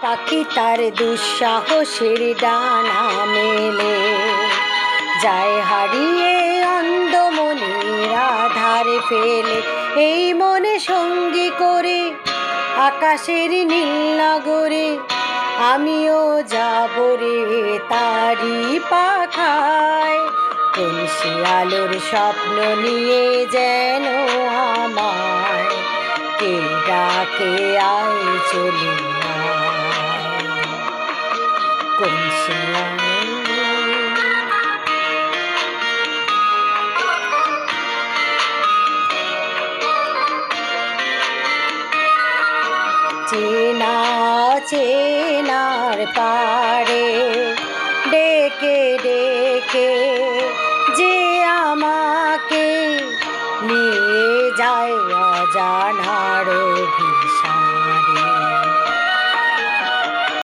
পাখি তার দুঃসাহসের ডানা মেলে যায় হারিয়ে অন্ধমনির আধারে ফেলে। এই মনে সঙ্গী করে আকাশের নীল নগরে আমিও যাব রে তারি পাখায়। কোন সে আলোর স্বপ্ন নিয়ে যেন আমায় কে ডাকে আয় চলে আয়। কোন সে চেনা চেনার পারে ডেকে ডেকে